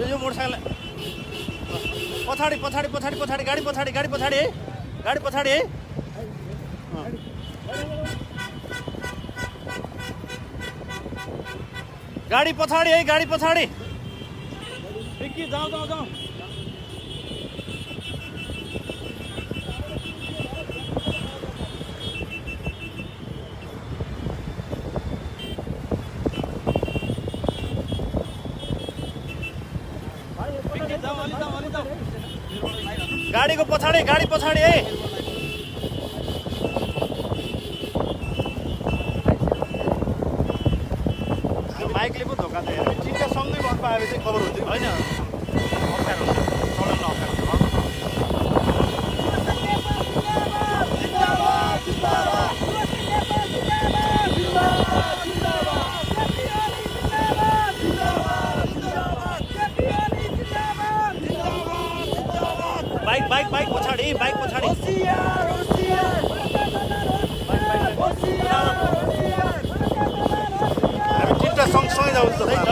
यो मोटरसाइकल पछाडि पछाडि पछाडि पछाडि गाडी पछाडि गाडी पछाडि है गाडी पछाडि है गाडी पछाडि है गाडी पछाडि डिक्की जाऊ जाऊ जाऊ गाडीको पछाडि गाडी पछाडि है माइकले पो धोका दियो ठिक्क सँगै घर पाए चाहिँ खबर हुन्थ्यो होइन अप्ठ्यारो हुन्छ चलाउन अप्ठ्यारो बाइक बाइक बाइक पछाडि बाइक पछाडि हामी तिनवटा सँगसँगै जाउँ त्यही त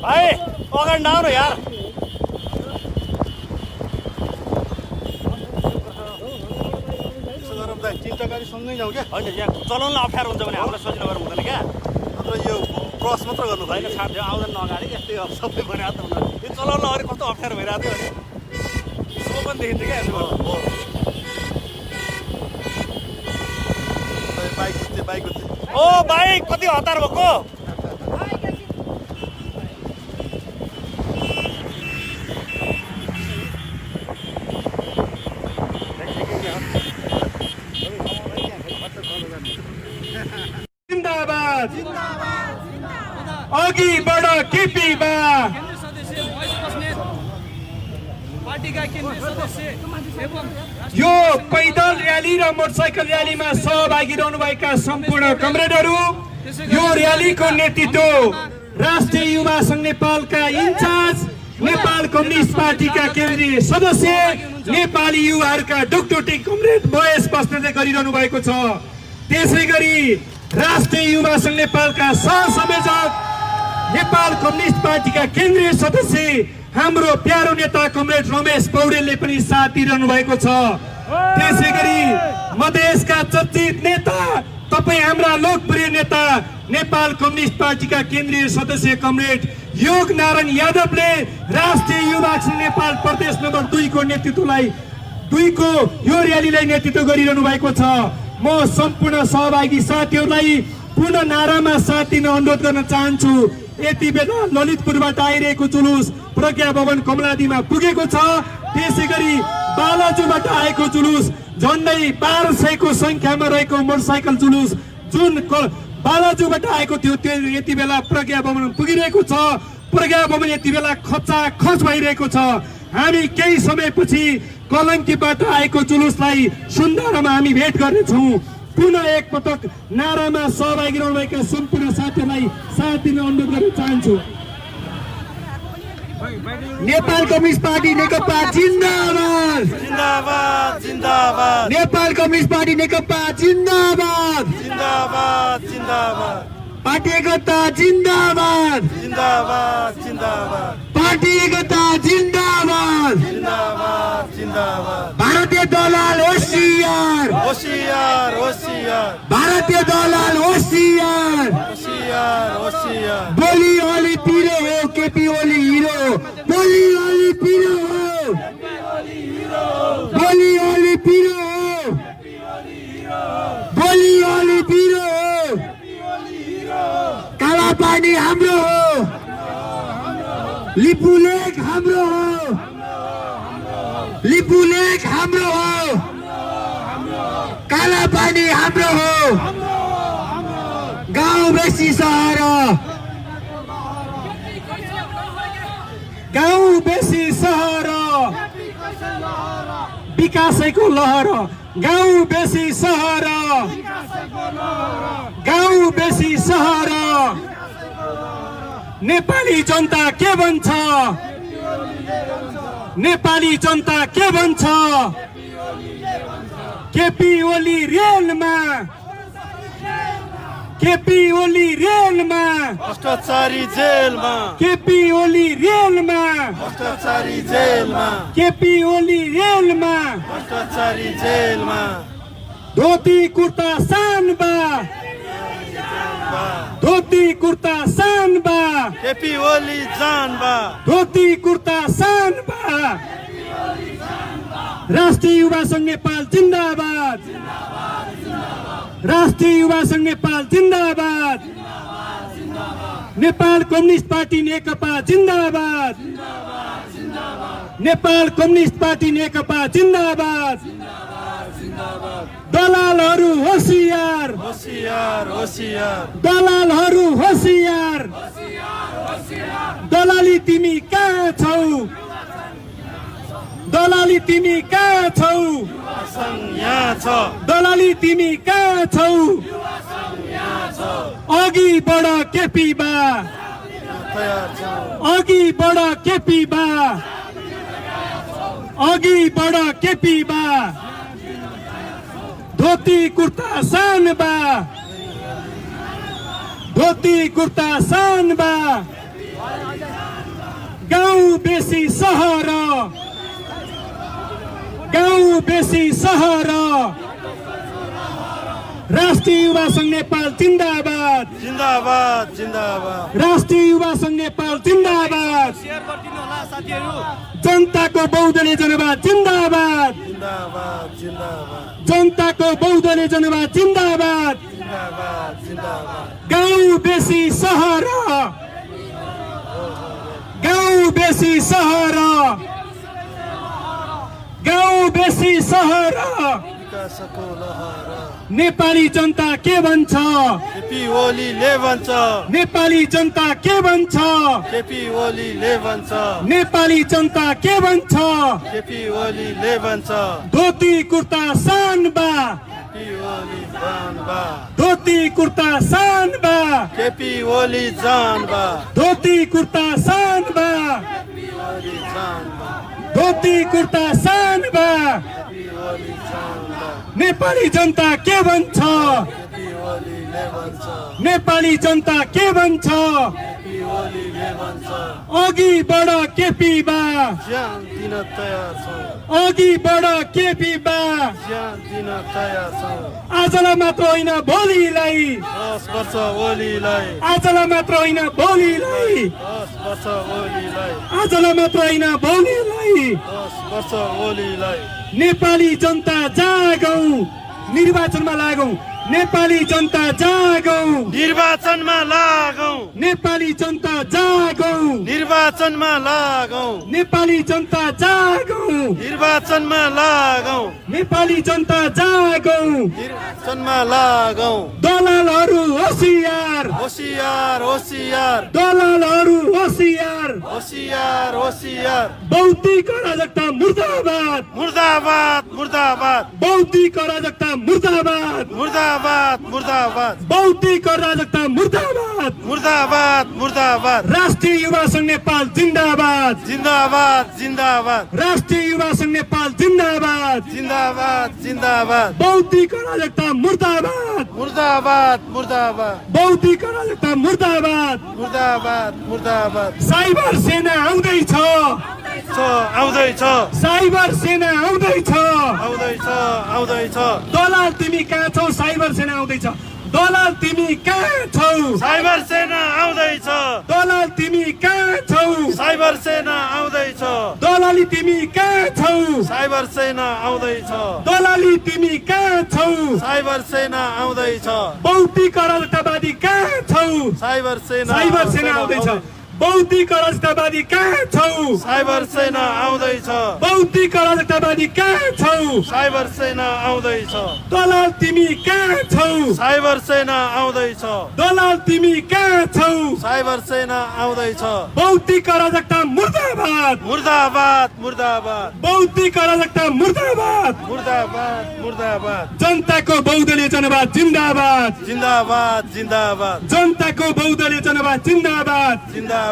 भाइ अगाडि नआउ न यार तिनवटा गाडी सँगै जाउँ क्या होइन यहाँ चलाउन अप्ठ्यारो हुन्छ भने हामीलाई सजिलो गरेर हुँदैन क्या नत्र यो क्रस मात्र गर्नु होइन साथी आउँदैन अगाडि यस्तै अब सबै भइरहेको त यो चलाउन अगाडि कस्तो अप्ठ्यारो भइरहेको थियो अनि सो पनि देखिन्छ क्या यसो बाइक ओ बाइक कति हतार भएको अघि बढ केपी बा यो पैदल र्याली र मोटरसाइकल र्यालीमा सहभागी रहनुभएका सम्पूर्ण कमरेडहरू यो र्यालीको नेतृत्व राष्ट्रिय युवा संघ नेपालका इन्चार्ज नेपाल कम्युनिस्ट पार्टीका केन्द्रीय सदस्य नेपाली युवाहरूका डोकटोटी कमरेड महेश बस्नेतले गरिरहनु भएको छ। त्यसै गरी राष्ट्रिय युवा संघ नेपालका सहसंयोजक नेपाल कम्युनिस्ट पार्टीका केन्द्रीय सदस्य हाम्रो प्यारो नेता कमरेड रमेश पौडेलले पनि साथ दिइरहनु भएको छ। त्यसै गरी मधेसका चर्चित नेता तपाई हाम्रा लोकप्रिय नेता नेपाल कम्युनिस्ट पार्टीका केन्द्रीय सदस्य कमरेड योग नारायण यादवले राष्ट्रिय युवा संघ नेपाल प्रदेश नम्बर 2 को नेतृत्वलाई यो र्यालीलाई नेतृत्व गरिरहनु भएको छ। म सम्पूर्ण सहभागी साथीहरूलाई पुनः नारामा साथ दिन अनुरोध गर्न चाहन्छु। यति बेला ललितपुरबाट आइरहेको जुलुस प्रज्ञा भवन कमलादीमा पुगेको छ। त्यसै गरी बालाजुबाट आएको जुलुस झन्डै 1200 को संख्यामा रहेको मोटरसाइकल जुलुस जुन बालाजुबाट आएको थियो त्यो यति बेला प्रज्ञा भवन पुगिरहेको छ। प्रज्ञा भवन यति बेला खच भइरहेको छ। हामी केही समयपछि कलङ्कीबाट आएको जुलुसलाई सुन्दारामा हामी भेट गर्नेछौँ। पुनः एकपटक नारामा सहभागी रहनुभएका सम्पूर्ण साथीहरूलाई साथ दिन अनुरोध गर्न चाहन्छु। नेपाल कम्युनिस्ट पार्टी नेकपा जिन्दाबाद जिन्दाबाद जिन्दाबाद नेपाल कम्युनिस्ट पार्टी नेकपा जिन्दाबाद जिन्दाबाद जिन्दाबाद पार्टी एकता जिन्दाबाद जिन्दाबाद जिन्दाबाद पार्टी एकता जिन्दाबाद जिन्दाबाद जिन्दाबाद भारतीय दलाल होसियार होसियार होसियार भारतीय दलाल होसियार होसियार होसियार बोली ओली पिरो हो केपी ओली हिरो बोली ओली पिरो हो बोली ओली पिरो हो बोली ओली पिरो हो काला पानी हाम्रो हो लिपुलेक हाम्रो हो लिपुलेक हाम्रो हो काला पानी हाम्रो हो गाउँ बेसी सहर गाउँ बेसी सहर विकासैको लहर गाउँ बेसी सहर गाउँ बेसी सहर नेपाली जनता के भन्छ नेपाली जनता के भन्छ केपी ओली रेलमा केपी ओली रेलमा भ्रष्टाचारी जेलमा केपी ओली रेलमा भ्रष्टाचारी जेलमा केपी ओली रेलमा भ्रष्टाचारी जेलमा धोती कुर्ता सानबा धोती कुर्ता सानबा केपी ओली जानबा धोती कुर्ता सानबा राष्ट्रिय युवा संघ नेपाल जिन्दाबाद राष्ट्रिय युवा संघ नेपाल जिन्दाबाद नेपाल कम्युनिस्ट पार्टी नेकपा जिन्दाबाद नेपाल कम्युनिस्ट पार्टी नेकपा जिन्दाबाद दलालहरू होसियार होसियार होसियार दलालहरू होसियार दलाली तिमी कहाँ छौ दलाली तिमी कहाँ छौ सङ्घ यहाँ छ दलाली तिमी कहाँ छौ अघि बढ केपी बा तयार छ अघि बढ केपी बा अघि बढ केपी बा धोती कुर्ता सानबा धोती कुर्ता सानबा गाउँ बेसी सहर गाउँ बेसी सहर राष्ट्रिय युवा संघ नेपाल जिन्दाबाद जिन्दाबाद जिन्दाबाद राष्ट्रिय युवा संघ नेपाल जिन्दाबाद जनताको बहुदलीय जनवाद जिन्दाबाद जिन्दाबाद जिन्दाबाद जनताको बहुदलीय जनवाद जिन्दाबाद जिन्दाबाद जिन्दाबाद गाउँ बेसी सहर गाउँ बेसी सहर गाउँ बेसी सहर विकासको लहर नेपाली जनता के भन्छ केपी ओलीले भन्छ नेपाली जनता के भन्छ केपी ओलीले भन्छ नेपाली जनता के भन्छ केपी ओलीले भन्छ धोती कुर्ता सानबा केपी ओली जानबा धोती कुर्ता सानबा केपी ओली जानबा धोती कुर्ता सानबा ओली जानबा धोती कुर्ता सानबा केपी ओली जानबा नेपाली जनता के भन्छ केपी ओलीले भन्छ नेपाली जनता के भन्छ केपी ओलीले भन्छ अघि बढ केपी बा ज्यान दिन तयार छौँ अघि बढ केपी बा ज्यान दिन तयार छौँ आजलाई मात्र होइन भोलिलाई 10 वर्ष ओलीलाई आजलाई मात्र होइन भोलिलाई 10 वर्ष ओलीलाई आजलाई मात्र होइन भोलिलाई 10 वर्ष ओलीलाई नेपाली जनता जागौं निर्वाचनमा लागौं नेपाली जनता जागौं निर्वाचनमा लागौं नेपाली जनता जागौं निर्वाचनमा लागौं नेपाली जनता जागौं निर्वाचनमा लागौं नेपाली जनता जागौं निर्वाचनमा लागौं दलालहरू होशियार होशियार होशियार दलालहरू होशियार होशियार होशियार बौद्धिक अराजकता मुर्दाबाद मुर्दाबाद मुर्दाबाद बौद्धिक अराजकता मुर्दाबाद मुर्दाबाद मुर्दाबाद बौद्धिक अराजकता मुर्दाबाद मुर्दाबाद मुर्दाबाद राष्ट्रिय युवा संघ नेपाल जिन्दाबाद जिन्दाबाद जिन्दाबाद राष्ट्रिय युवा संघ नेपाल जिन्दाबाद जिन्दाबाद जिन्दाबाद बौद्धिक अराजकता मुर्दाबाद मुर्दाबाद मुर्दाबाद बौद्धिक अराजकता मुर्दाबाद मुर्दाबाद मुर्दाबाद साइबर सेना आउँदैछ आउँदैछ साइबर सेना आउँदैछ आउँदैछ आउँदैछ दलाल तिमी कहाँ छौ साइबर सेना आउँदैछ दलाल तिमी कहाँ छौ साइबर सेना आउँदैछ दलाल तिमी कहाँ छौ साइबर सेना आउँदैछ दलाली तिमी कहाँ छौ साइबर सेना आउँदैछ दलाली तिमी कहाँ छौ साइबर सेना आउँदैछ बौद्धिक अराजकतावादी कहाँ छौ साइबर सेना आउँदैछ बौद्धिक अराजकतावादी कहाँ छौ साइबर सेना आउँदैछ बौद्धिक अराजकतावादी कहाँ छौ साइबर सेना आउँदैछ दलाल तिमी कहाँ छौ साइबर सेना आउँदैछ दलाल तिमी कहाँ छौ साइबर सेना आउँदैछ बौद्धिक अराजकता मुर्दाबाद मुर्दाबाद मुर्दाबाद बौद्धिक अराजकता मुर्दाबाद मुर्दाबाद मुर्दाबाद जनताको बहुदलीय जनवाद जिन्दाबाद जिन्दाबाद जिन्दाबाद जनताको बहुदलीय जनवाद जिन्दाबाद जिन्दाबाद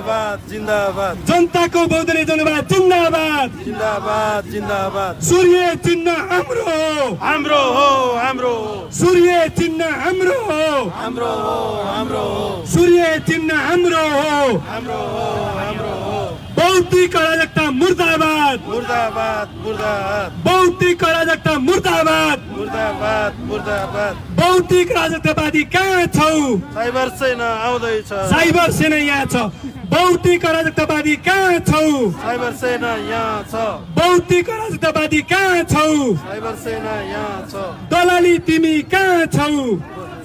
जिन्दाबाद जनताको बहुदलीय जनवाद जिन्दाबाद जिन्दाबाद जिन्दाबाद सूर्य चिन्ह हाम्रो हो हाम्रो हो हाम्रो हो सूर्य चिन्ह हाम्रो हो हाम्रो हो हाम्रो हो सूर्य चिन्ह हाम्रो हो हाम्रो हो हाम्रो हो बौद्धिक अराजकता मुर्दाबाद मुर्दाबाद मुर्दाबाद बौद्धिक अराजकता मुर्दाबाद मुर्दाबाद मुर्दाबाद बौद्धिक अराजकतावादी कहाँ छौ साइबर सेना आउँदैछ साइबर सेना यहाँ छ बौद्धिक अराजकतावादी कहाँ छौ साइबर सेना यहाँ छ बौद्धिक अराजकतावादी कहाँ छौ साइबर सेना यहाँ छ दलाली तिमी कहाँ छौ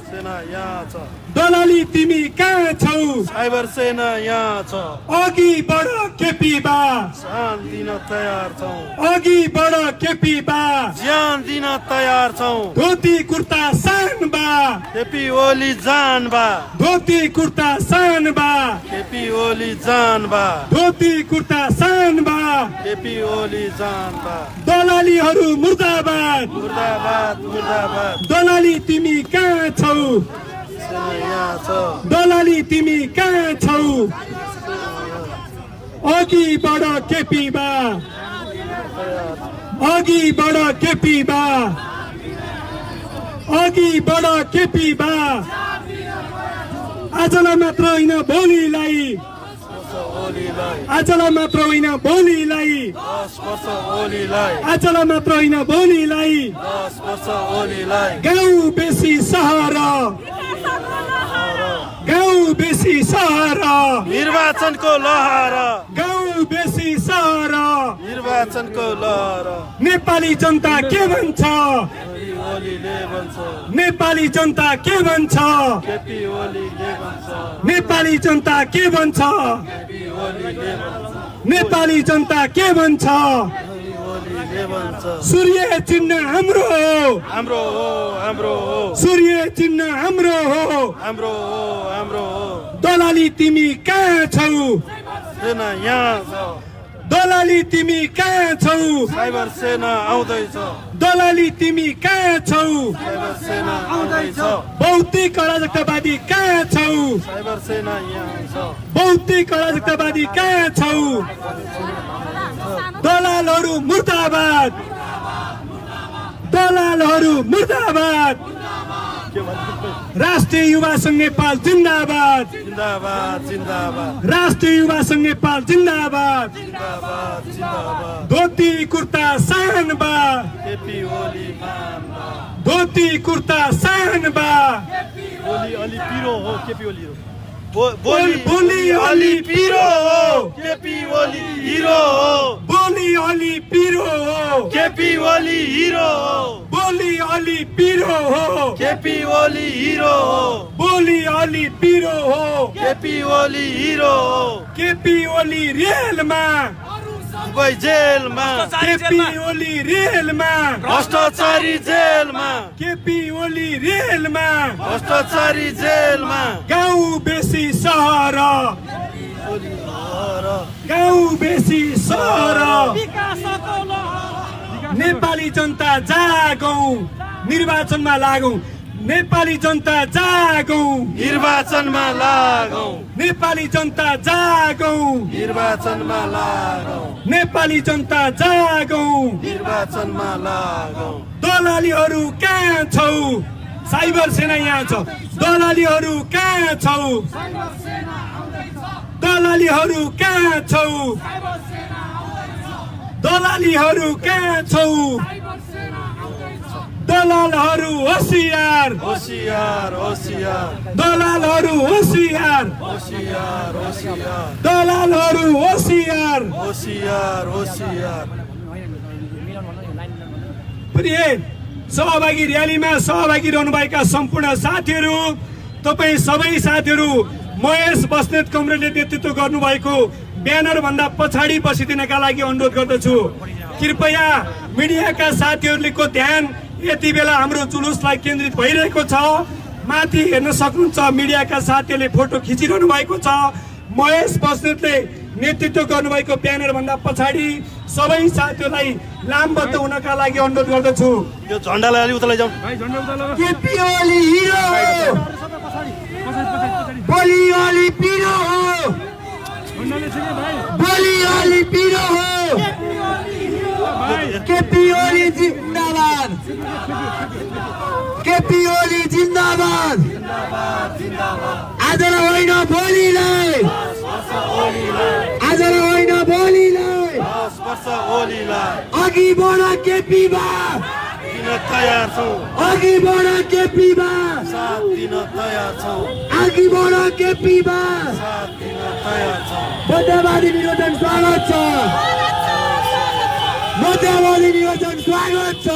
सेना यहाँ छ दलाली तिमी कहाँ छौ साइबर सेना यहाँ छ अघि बढ केपी बा ज्यान दिन तयार छौं अघि बढ केपी बा ज्यान दिन तयार छौं धोती कुर्ता सान बा केपी ओली जान बा धोती कुर्ता सान बा केपी ओली जान बा धोती कुर्ता सान बा केपी ओली जान बा दलालीहरू मुर्दाबाद मुर्दाबाद मुर्दाबाद दलाली तिमी कहाँ छौ सेना यहाँ छ दलाली तिमी कहाँ छौ अघि बढ केपी बा अघि बढ केपी बा अघि बढ केपी बा आजलाई मात्र होइन भोलिलाई ओलीलाई आजलाई मात्र होइन भोलिलाई 10 वर्ष ओलीलाई आजलाई मात्र होइन भोलिलाई 10 वर्ष ओलीलाई गाउँ बेसी सहर गाउँ बेसी सहर निर्वाचनको लहर गाउँ बेसी सहर निर्वाचनको लहर नेपाली जनता के भन्छ ओलीले भन्छ नेपाली जनता के भन्छ केपी ओलीले भन्छ नेपाली जनता के भन्छ केपी ओलीले भन्छ नेपाली जनता के भन्छ ओलीले भन्छ सूर्य चिन्ह हाम्रो हो हाम्रो हो हाम्रो हो सूर्य चिन्ह हाम्रो हो हाम्रो हो हाम्रो हो दलाली तिमी कहाँ छौ सेना यहाँ छ दलाली तिमी कहाँ छौ साइबर सेना आउँदैछ दलाली तिमी कहाँ छौ साइबर सेना आउँदैछ बौद्धिक अराजकतावादी कहाँ छौ साइबर सेना यहाँ छ बौद्धिक अराजकतावादी कहाँ छौ दलालहरू मुर्दाबाद दलालहरू मुर्दाबाद राष्ट्रिय युवा संघ नेपाल जिन्दाबाद जिन्दाबाद जिन्दाबाद राष्ट्रिय युवा संघ नेपाल जिन्दाबाद जिन्दाबाद जिन्दाबाद धोती कुर्ता सान बा केपी ओली मान बा धोती कुर्ता सान बा बोली अलि पिरो हो केपी ओली हो बोली अलि पिरो हो केपी ओली हिरो हो बोली अलि पिरो हो केपी ओली हिरो हो बोली अलि पिरो हो केपी ओली हिरो हो बोली अलि पिरो हो केपी ओली हिरो हो केपी ओली रेलमा दुबई जेलमा केपी ओली रेलमा भ्रष्टाचारी जेलमा केपी ओली रेलमा भ्रष्टाचारी जेलमा गाउँ बेसी सहर ओली हर गाउँ बेसी सहर नेपाली जनता जागौँ निर्वाचनमा लागौँ नेपाली जनता जागौँ निर्वाचनमा लागौँ नेपाली जनता जागौँ निर्वाचनमा लागौँ नेपाली जनता जागौँ निर्वाचनमा लागौँ दलालीहरू कहाँ छौ साइबर सेना यहाँ छ दलालीहरू कहाँ छौ दलालीहरू कहाँ छौ दलालीहरू कहाँ छौ दलालहरू होसियार होसियार होसियार दलालहरू होसियार होसियार होसियार दलालहरू होसियार होसियार होसियार प्रिय सहभागी र्यालीमा सहभागी रहनुभएका सम्पूर्ण साथीहरू तपाईँ सबै साथीहरू महेश बस्नेत कमरेडले नेतृत्व गर्नुभएको ब्यानर भन्दा पछाडि बसिदिनका लागि अनुरोध गर्दछु कृपया मिडियाका साथीहरूको ध्यान यति बेला हाम्रो जुलुसलाई केन्द्रित भइरहेको छ माथि हेर्न सक्नुहुन्छ मिडियाका साथीहरूले फोटो खिचिरहनु भएको छ महेश बस्नेतले नेतृत्व गर्नुभएको ब्यानर भन्दा पछाडि सबै साथीहरूलाई लामबद्ध हुनका लागि अनुरोध गर्दछु यो झन्डालाई अलि उता लैजाऊ केपी ओली हिरो बोली ओली पिरो हो बोली ओली पिरो हो केपी ओली जिन्दाबाद केपी ओली जिन्दाबाद आज होइन भोलिलाई आज होइन भोलिलाई 10 वर्ष ओलीलाई अघि बढ केपी बा दिन तयार छौँ अघि बढ केपी बा साथ दिन तयार छौँ अघि बढ केपी बा साथ दिन तयार छौँ मध्यवादी निर्वाचन स्वागत छ मध्यवादी निर्वाचन स्वागत छ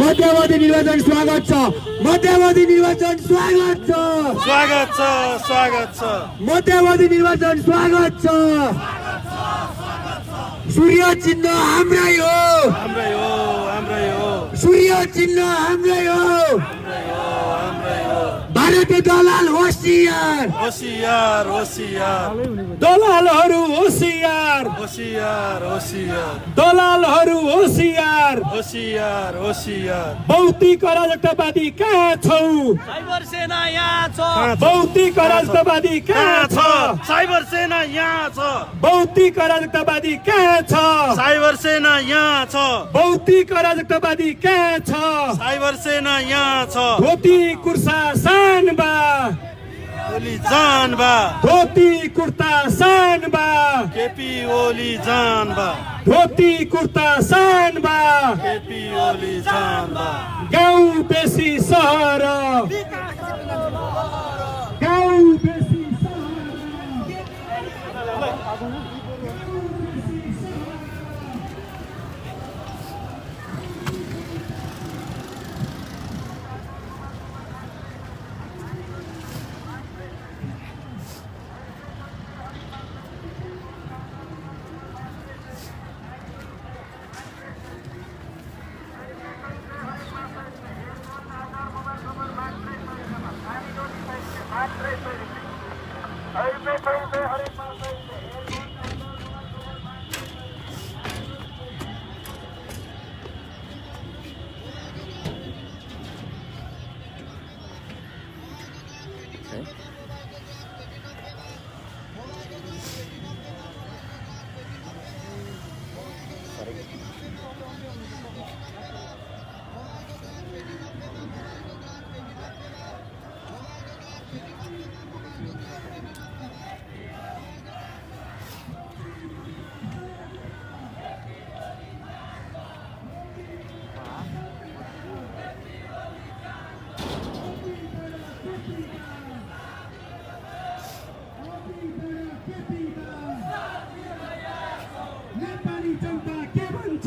मध्यवादी निर्वाचन स्वागत छ मध्यवादी निर्वाचन स्वागत छ स्वागत छ स्वागत छ मध्यवादी निर्वाचन स्वागत छ सूर्य चिन्ह हाम्रै हो हाम्रै हो हाम्रै हो सूर्य चिन्ह हाम्रै हो भारतीय दलाल होसियार होसियार होसियार दलालहरू होसियार होसियार होसियार दलालहरू होसियार होसियार होसियार भौतिक अराजकतावादी कहाँ छौ साइबर सेना यहाँ छ भौतिक अराजकतावादी कहाँ छ साइबर सेना यहाँ छ भौतिक अराजकतावादी कहाँ छ साइबर सेना यहाँ छ भौतिक अराजकतावादी कहाँ छ साइबर सेना यहाँ छ धोती कुर्ता सान बा ओली जान बा धोती कुर्ता सान बा केपी ओली जान बा धोती कुर्ता सान बा केपी ओली जान बा गाउँ बेसी सहर गाउँ बेसी नेपाली जनता के भन्छ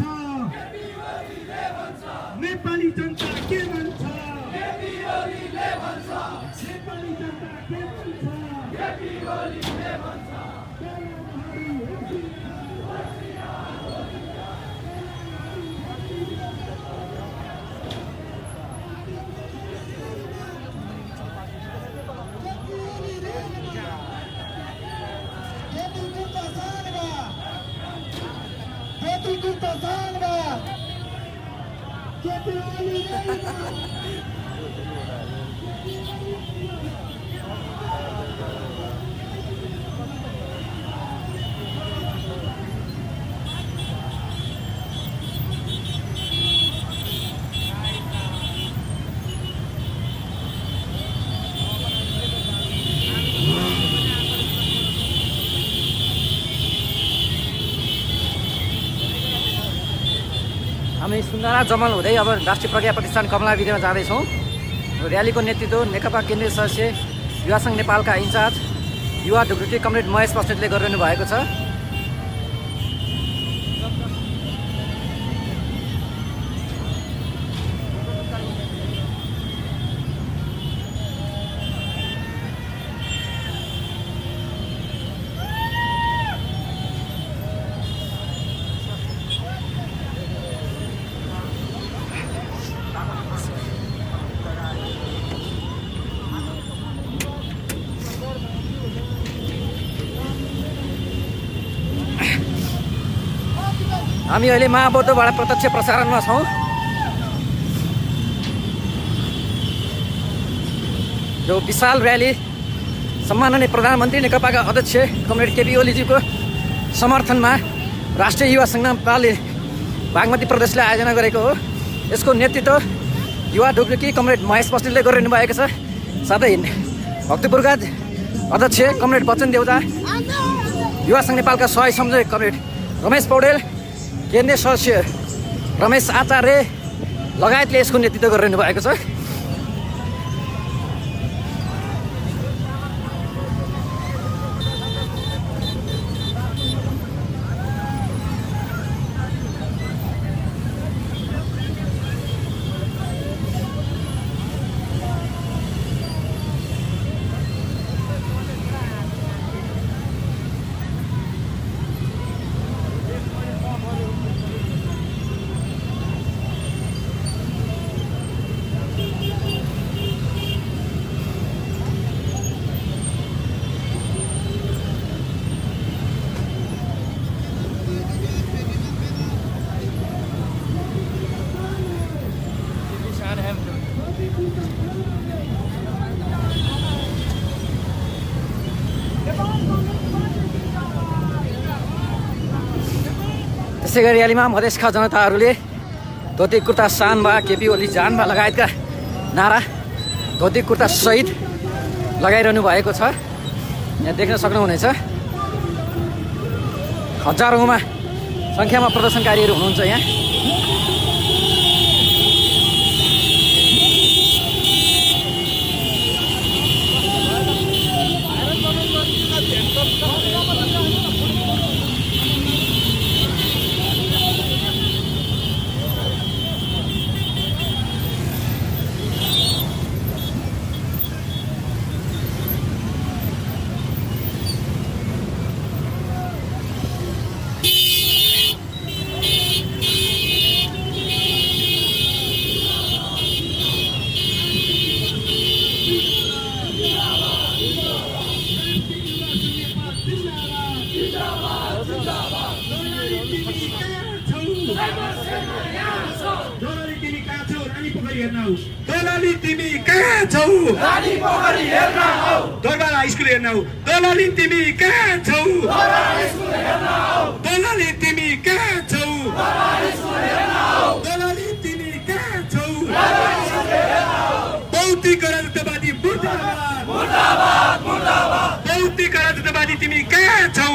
नेतृत्व जानमा केपी ओली हामी सुन्दरा जमल हुँदै अब राष्ट्रिय प्रज्ञा प्रतिष्ठान कमला विद्यामा जाँदैछौँ। र्यालीको नेतृत्व नेकपा केन्द्रीय सदस्य युवा सङ्घ नेपालका इन्चार्ज युवा ढुकुटी कमरेड महेश बस्नेतले गरिरहनु भएको छ। हामी अहिले महाबौद्धबाट प्रत्यक्ष प्रसारणमा छौँ। जो विशाल र्याली सम्माननीय प्रधानमन्त्री नेकपाका अध्यक्ष कमरेड केपी ओलीजीको समर्थनमा राष्ट्रिय युवा सङ्घ नेपालले बागमती प्रदेशले आयोजना गरेको हो। यसको नेतृत्व युवा ढुकुटी कमरेड महेश बस्नेतले गरिरहनु भएको छ। साथै भक्तपुरका अध्यक्ष कमरेड बच्चन देउता, युवा सङ्घ नेपालका सह संयोजक कमरेड रमेश पौडेल, केन्द्रीय सदस्य रमेश आचार्य लगायतले यसको नेतृत्व गरिरहनु भएको छ। त्यसै गरी र्यालीमा मधेसका जनताहरूले धोती कुर्ता शानबा केपी ओली जानबा लगायतका नारा धोती कुर्ता सहित लगाइरहनु भएको छ। यहाँ देख्न सक्नुहुनेछ हजारौँमा सङ्ख्यामा प्रदर्शनकारीहरू हुनुहुन्छ यहाँ। दोलाली तिमी कहाँ छौ? रानी पोखरी हेर्न आऊ। दरबार हाई स्कुल हेर्न आऊ। दोलाली तिमी कहाँ छौ? दरबार हाई स्कुल हेर्न आऊ। दोलाली तिमी कहाँ छौ? दरबार हाई स्कुल हेर्न आऊ। दोलाली तिमी कहाँ छौ? दरबार हाई स्कुल हेर्न आऊ। भौतिक राजनीतिवादी मुर्दाबाद मुर्दाबाद मुर्दाबाद। भौतिक राजनीतिवादी तिमी कहाँ छौ?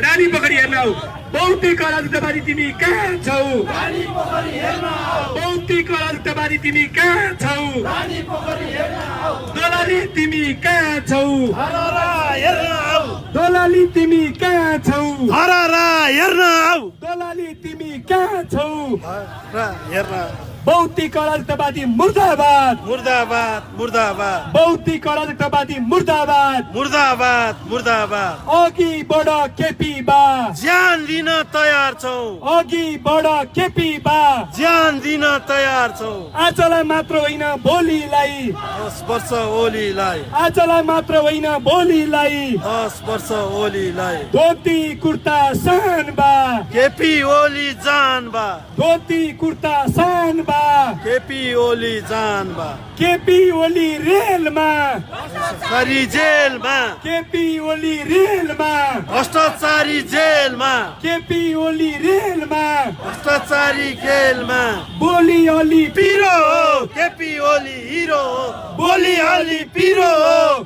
रानी पोखरी हेर्न आऊ। भौतिक राजनीतिवादी तिमी कहाँ छौ? रानी पोखरी हेर्न आऊ। भौतिक राजनीतिवादी तिमी कहाँ छौ? रानी पोखरी हेर्न आऊ। दोलाली तिमी कहाँ छौ? हररा हेर्न आऊ। दोलाली तिमी कहाँ छौ? हररा हेर्न आऊ। दोलाली तिमी कहाँ छौ? हररा हेर्न आऊ। भौतिक राजनीतिवादी मुर्दाबाद मुर्दाबाद मुर्दाबाद भौतिक राजनीतिवादी मुर्दाबाद मुर्दाबाद मुर्दाबाद। अघि बढ केपी बा ज्यान दिन तयार छौ। अघि बढ केपी बा ज्यान दिन तयार छौ। आजलाई मात्र होइन भोलिलाई 10 वर्ष ओलीलाई। आजलाई मात्र होइन भोलिलाई 10 वर्ष ओलीलाई। धोती कुर्ता शान बा केपी ओली जान बा धोती कुर्ता सान बा केपी ओली जान बा केपी ओली रेलमा सरी जेलमा केपी ओली रेलमा भ्रष्टाचारी जेलमा केपी ओली रेलमा भ्रष्टाचारी जेलमा बोली अली पिरो हो केपी ओली हिरो हो बोली अली पिरो हो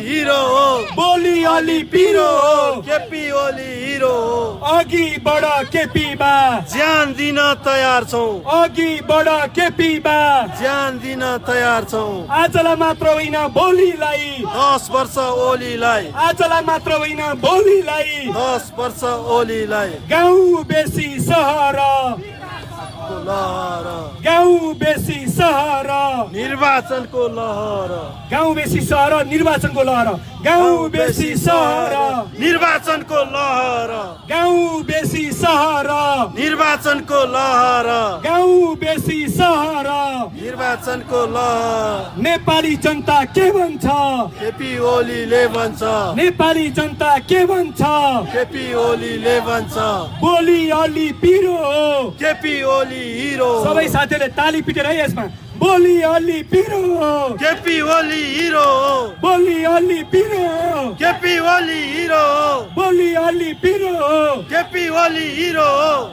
हिरो हो बोली अली पिरो हो केपी ओली हिरो हो अघि बढ केपीमा ज्यान दिन तयार छौं अघि बढ केपीमा ज्यान दिन तयार छौं आजलाई मात्र होइन भोलिलाई 10 वर्ष ओलीलाई आजलाई मात्र होइन भोलिलाई 10 वर्ष ओलीलाई गाउँ बेसी सहर लहर गाउँ बेसी सहर निर्वाचनको लहर गाउँ बेसी सहर निर्वाचनको लहर गाउँ बेसी सहर निर्वाचनको लहर गाउँ बेसी सहर निर्वाचनको लहर गाउँ बेसी सहर निर्वाचनको लहर नेपाली जनता के भन्छ केपी ओलीले भन्छ नेपाली जनता के भन्छ केपी ओलीले भन्छ बोली अली पिरो हो केपी ओली हिरो सबै साथीहरूले ताली पिटेर है यसमा बोली अली पिरो हो केपी ओली हिरो बोली अली पिरो हो केपी ओली हिरो बोली अली पिरो हो केपी ओली हिरो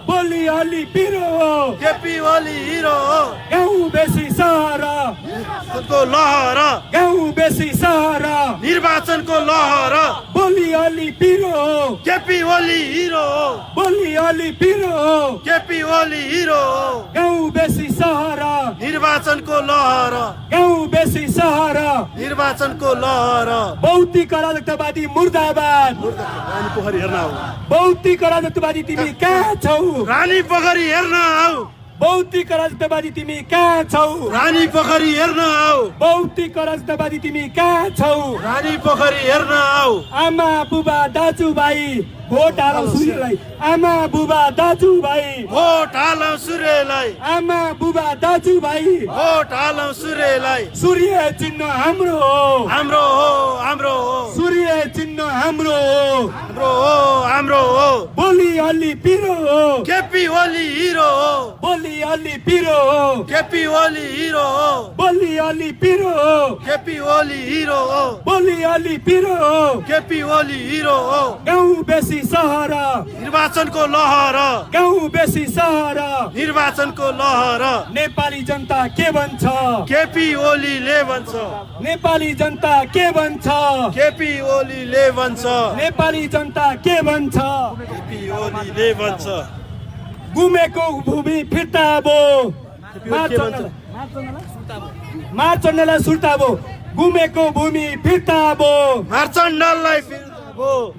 बोली अली पिरो हो केपी ओली हिरो गाउँ बेसी सहर को लहर गाउँ बेसी सहर निर्वाचनको लहर बोली अली पिरो हो केपी ओली हिरो बोली अली पिरो हो केपी ओली हिरो गाउँ बेसी सहर निर्वाचनको लहर गाउँ बेसी सहर निर्वाचनको लहर भौतिक अराजकतावादी मुर्दाबाद रानी पोखरी हेर्न आऊ भौतिक अराजकतावादी तिमी कहाँ छौ रानी पोखरी हेर्न आऊ भौतिक अराजकतावादी तिमी कहाँ छौ रानी पोखरी हेर्न आऊ भौतिक अराजकतावादी तिमी कहाँ छौ रानी पोखरी हेर्न आऊ आमा बुबा दाजुभाइ भोट हालौ सूर्यलाई आमा बुबा दाजुभाइ भोट हालौ सूर्यलाई आमा बुबा दाजुभाइ भोट हालौ सूर्यलाई सूर्य चिन्ह हाम्रो हो हाम्रो हो हाम्रो हो सूर्य चिन्ह हाम्रो हो हाम्रो हो हाम्रो हो बोली अली पिरो हो केपी ओली हिरो बोली अली पिरो हो केपी ओली हिरो बोली अली पिरो हो केपी ओली हिरो बोली अली पिरो हो केपी ओली हिरो गाउँ बेसी सहर निर्वाचनको लहर गाउँ बेसी सहर निर्वाचनको लहर नेपाली जनता के भन्छ केपी ओलीले भन्छ नेपाली जनता के भन्छ केपी ओलीले भन्छ नेपाली जनता के भन्छ केपी ओलीले भन्छ गुमेको भूमि फिर्ता बो मार्चण्डलाई सुर्ता बो गुमेको भूमि फिर्ता बो मार्चण्डलाई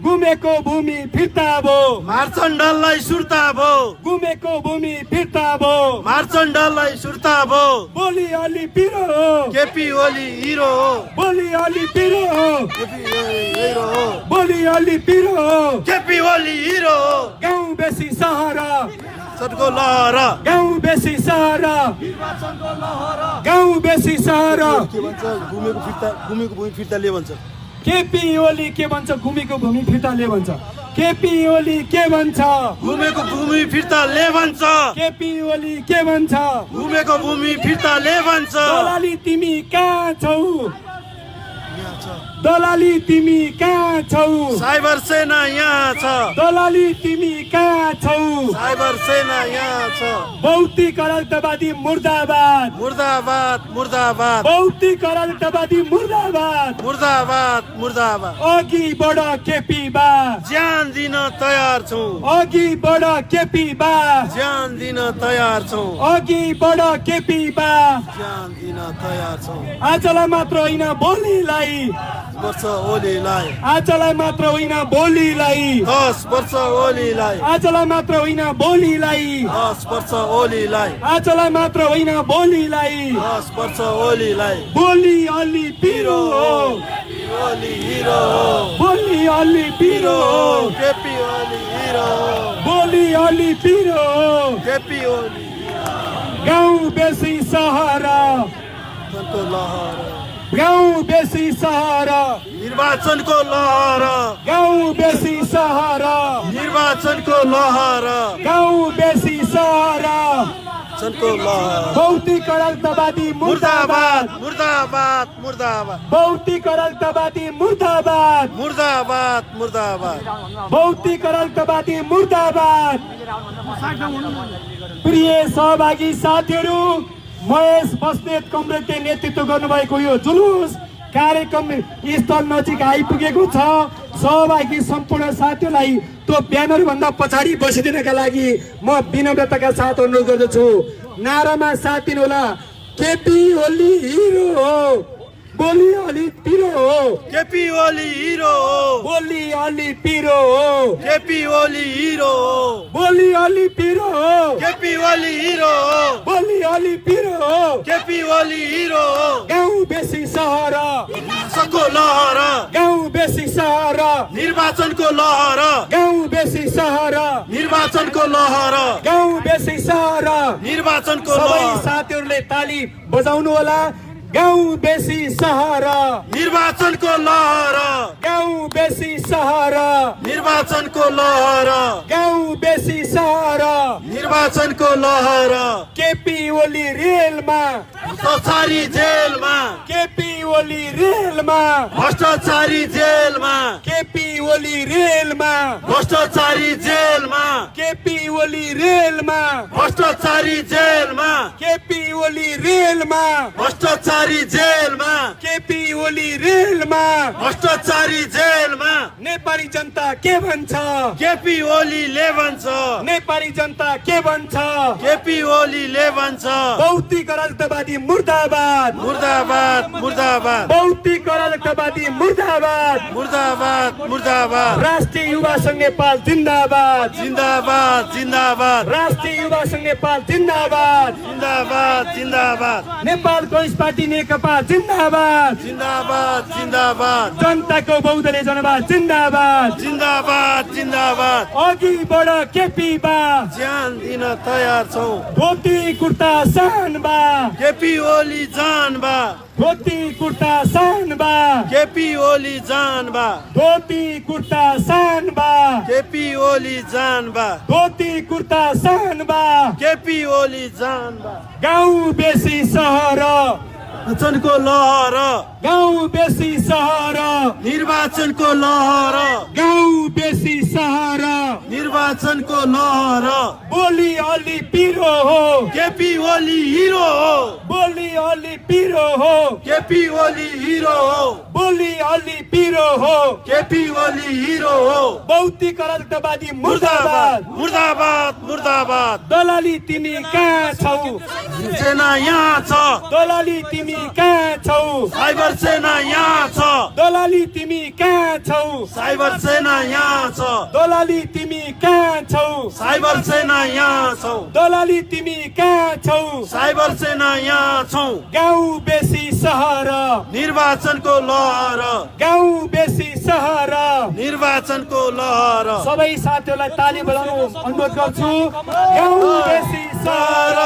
गुमेको भूमि फिर्ता बो मार्चण्डलाई सुर्ता भो गुमेको भूमि फिर्ता बो मार्चण्डलाई सुर्ता भो बोली अली पिरो केपी ओली हिरो बोली अली पिरो केपी ओली हिरो बोली अली पिरो केपी ओली हिरो गाउँ बेसी सहर सडको लहर गाउँ बेसी सहर गाउँ बेसी सहर के भन्छ घुमेको भूमि फिर्ताले भन्छ केपी ओली के भन्छ घुमेको भूमि फिर्ताले भन्छ केपी ओली के भन्छ घुमेको भूमि फिर्ताले भन्छ केपी ओली के भन्छ घुमेको भूमि फिर्ताले भन्छ दलाली तिमी कहाँ छौ दलाली तिमी कहाँ छौ साइबर सेना यहाँ छ दलाली तिमी कहाँ छौ साइबर सेना यहाँ छ भौतिक अराजकतावादी मुर्दाबाद मुर्दाबाद मुर्दाबाद भौतिक अराजकतावादी मुर्दाबाद मुर्दाबाद मुर्दाबाद अघि बढ केपी बा ज्यान दिन तयार छौं अघि बढ केपी बा ज्यान दिन तयार छौं अघि बढ केपी बा ज्यान दिन तयार छौं आजलाई मात्र होइन भोलिलाई वर्ष ओलीलाई आजलाई मात्र होइन भोलिलाई 10 वर्ष ओलीलाई आजलाई मात्र होइन भोलिलाई 10 वर्ष ओलीलाई आजलाई मात्र होइन भोलिलाई 10 वर्ष ओलीलाई बोली अली पिरो ओली हिरो बोली अली पिरो केपी ओली हिरो बोली अली पिरो केपी ओली गाउँ बेसी सहर सडको लहर गाउँ बेसी सहर निर्वाचनको लहर गाउँ बेसी सहर निर्वाचनको लहर गाउँ बेसी निर्वाचनको लहर भौतिक अराजकतावादी मुर्दाबाद मुर्दाबाद मुर्दाबाद भौतिक अराजकतावादी मुर्दाबाद मुर्दाबाद मुर्दाबाद भौतिक अराजकतावादी मुर्दाबाद प्रिय सहभागी साथीहरू महेश बस्नेत कमरेडले नेतृत्व गर्नुभएको यो जुलुस कार्यक्रम स्थल नजिक आइपुगेको छ। सहभागी सम्पूर्ण साथीहरूलाई त्यो ब्यानर भन्दा पछाडि बसिदिनका लागि म विनम्रताका साथ अनुरोध गर्दछु। नारामा साथ दिनुहोला। केपी ओली हिरो हो, बोली अलि पिरो हो। केपी ओली हिरो हो, बोली अलि पिरो हो। केपी ओली हिरो हो, बोली अलि पिरो हो। केपी ओली हिरो हो, बोली अलि पिरो हो। केपी ओली हिरो हो। गाउँ बेसी सहर, निर्वाचनको लहर, गाउँ बेसी सहर, निर्वाचनको लहर, गाउँ बेसी सहर, निर्वाचनको लहर, गाउँ बेसी सहर। निर्वाचनको सबै लहर, साथीहरूले ताली बजाउनु होला। गाउँ बेसी सहर, निर्वाचनको लहर, गाउँ बेसी सहर, निर्वाचनको लहर, गाउँ बेसी सहर। निर्वाचनको लहर। केपी ओली रेलमा, भ्रष्टाचारी जेलमा, केपी ओली रेलमा, भ्रष्टाचारी जेलमा, केपी ओली रेलमा, भ्रष्टाचारी जेलमा, केपी ओली रेलमा, भ्रष्टाचारी जेलमा, केपी ओली रेलमा, भ्रष्टाचारी जेलमा, केपी ओली रेलमा। भ्रष्टाचारी जेलमा। नेपाली जनता के भन्छ? केपी ओलीले भन्छ, नेपाली जनता के भन्छ? केपी ओलीले भन्छ, भौतिक अराजकतावादी मुर्दाबाद, मुर्दाबाद मुर्दाबाद भौतिक अराजकतावादी मुर्दाबाद। मुर्दाबाद मुर्दाबाद राष्ट्रिय युवा संघ नेपाल जिन्दाबाद, जिन्दाबाद जिन्दाबाद राष्ट्रिय युवा संघ नेपाल जिन्दाबाद, जिन्दाबाद जिन्दाबाद नेपाल कम्युनिस्ट पार्टी नेकपा जिन्दाबाद, जिन्दाबाद जिन्दाबाद जनताको बहुदलीय जनवाद जिन्दाबाद। जिन्दाबाद जिन्दाबाद अघि बढ केपी बा, ज्यान दिन तयार छौं। धोती कुर्ता सान बा, केपी ओली जान बा, धोती कुर्ता सान बा, केपी ओली जान बा, धोती कुर्ता सान बा, केपी ओली जान बा, धोती कुर्ता सान बा। केपी ओली जान बा। गाउँ बेसी सहर, निर्वाचनको लहर, गाउँ बेसी सहर, निर्वाचनको लहर, गाउँ बेसी सहर। निर्वाचनको लहर। बोली अलि पिरो हो, केपी ओली हिरो हो, बोली अलि पिरो हो, केपी ओली हिरो हो, बोली अलि पिरो हो। केपी ओली हिरो हो। भौतिक अराजकतावादी मुर्दाबाद, मुर्दाबाद मुर्दाबाद। दलाली तिमी कहाँ छौ? सेना यहाँ छ, दलाली तिमी कहाँ छौ? साइबर सेना यहाँ छ, दलाली तिमी कहाँ छौ? साइबर सेना यहाँ छ, दलाली तिमी कहाँ छौ? साइबर सेना यहाँ छौ, दलाली तिमी कहाँ छौ? साइबर सेना यहाँ छौ। गाउँ बेसी सहर, निर्वाचनको लहर, गाउँ बेसी सहर। निर्वाचनको लहर। सबै साथीहरूलाई ताली बजाउनु अनुरोध गर्छु। गाउँ बेसी सहर,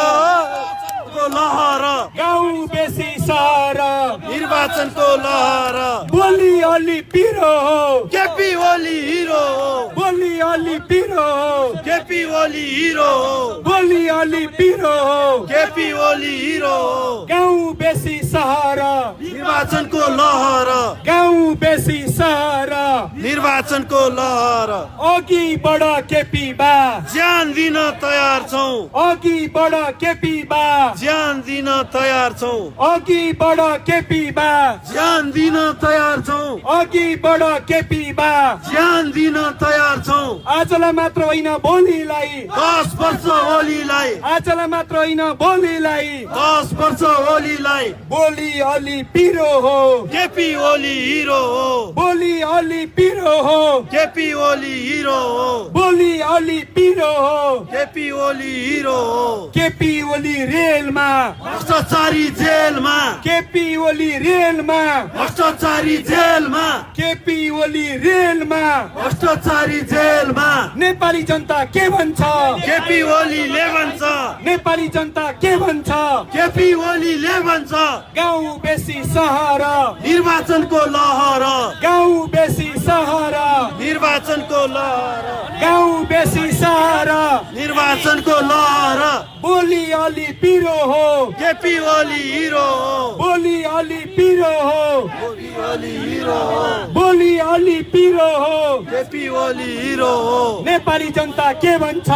लहर, गाउँ बेसी सहर। निर्वाचनको लहर। बोली अलि पिरो हो, केपी ओली हिरो हो, बोली अलि पिरो हो, केपी ओली हिरो हो, बोली अलि पिरो हो। केपी ओली हिरो हो। गाउँ बेसी सहर, निर्वाचनको लहर, गाउँ बेसी सहर। निर्वाचनको लहर। अघि बढ केपी बा, ज्यान दिन तयार छौं, अघि बढ केपी बा, ज्यान दिन तयार छौं, अघि बढ केपी बा, ज्यान दिन तयार छौं, अघि बढ केपी बा। ज्यान दिन तयार छौं। आजलाई मात्र होइन भोलिलाई, 10 वर्ष ओलीलाई, आजलाई मात्र होइन भोलिलाई। 10 वर्ष ओलीलाई। बोली अलि पिरो हो, केपी ओली हिरो हो, बोली अलि पिरो हो, केपी ओली हिरो हो, बोली अलि पिरो हो। केपी ओली हिरो हो। केपी ओली रेलमा, भ्रष्टाचारी जेलमा, केपी ओली रेलमा, भ्रष्टाचारी जेलमा, केपी ओली रेलमा। भ्रष्टाचारी जेलमा। नेपाली जनता के भन्छ? केपी ओलीले भन्छ, नेपाली जनता के भन्छ? केपी ओलीले भन्छ, गाउँ बेसी सहर, निर्वाचनको लहर, गाउँ बेसी सहर। निर्वाचनको लहर गाउँ बेसी सहर निर्वाचनको लहर बोली अलि पिरो हो केपी ओली हिरो हो बोली अलि पिरो हो केपी ओली हिरो हो बोली अलि पिरो हो केपी ओली हिरो हो नेपाली जनता के भन्छ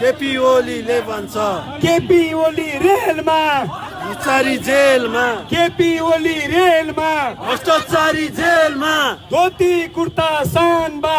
केपी ओलीले भन्छ केपी ओली रेलमा भ्रष्टाचारी जेलमा केपी ओली रेलमा भ्रष्टाचारी जेलमा धोती कुर्ता सान बा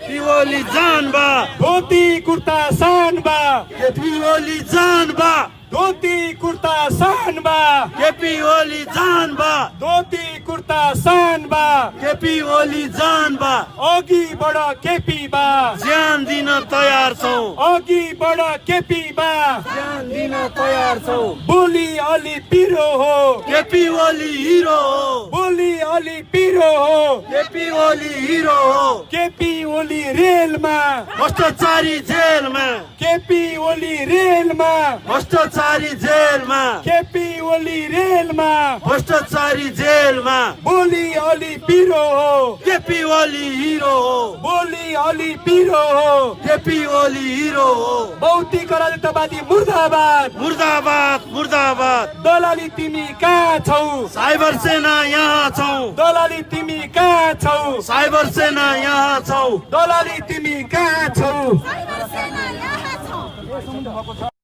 केपी ओली जान बा धोती कुर्ता सान बा केपी ओली जान बा धोती कुर्ता सान बा केपी ओली जान बा धोती कुर्ता सान बा केपी ओली जान बा अघि बढ केपी बा ज्यान दिन तयार छौं अघि बढ केपी बा ज्यान दिन तयार छौं बोली अलि पिरो हो केपी ओली हिरो हो बोली अलि पिरो हो केपी ओली हिरो हो केपी ओली रेलमा भ्रष्टाचारी जेलमा केपी ओली रेलमा भ्रष्टाचारी जेलमा केपी ओली रेलमा भ्रष्टाचारी जेलमा बोली अलि पिरो हो केपी ओली हिरो हो बोली अलि पिरो हो केपी ओली हिरो हो भौतिक राजनीतिवादी मुर्दाबाद मुर्दाबाद मुर्दाबाद दलाली तिमी कहाँ छौ साइबर सेना यहाँ छौं दलाली तिमी कहाँ छौ साइबर सेना यहाँ छौं दलाली तिमी कहाँ छौ साइबर सेना यहाँ छौं।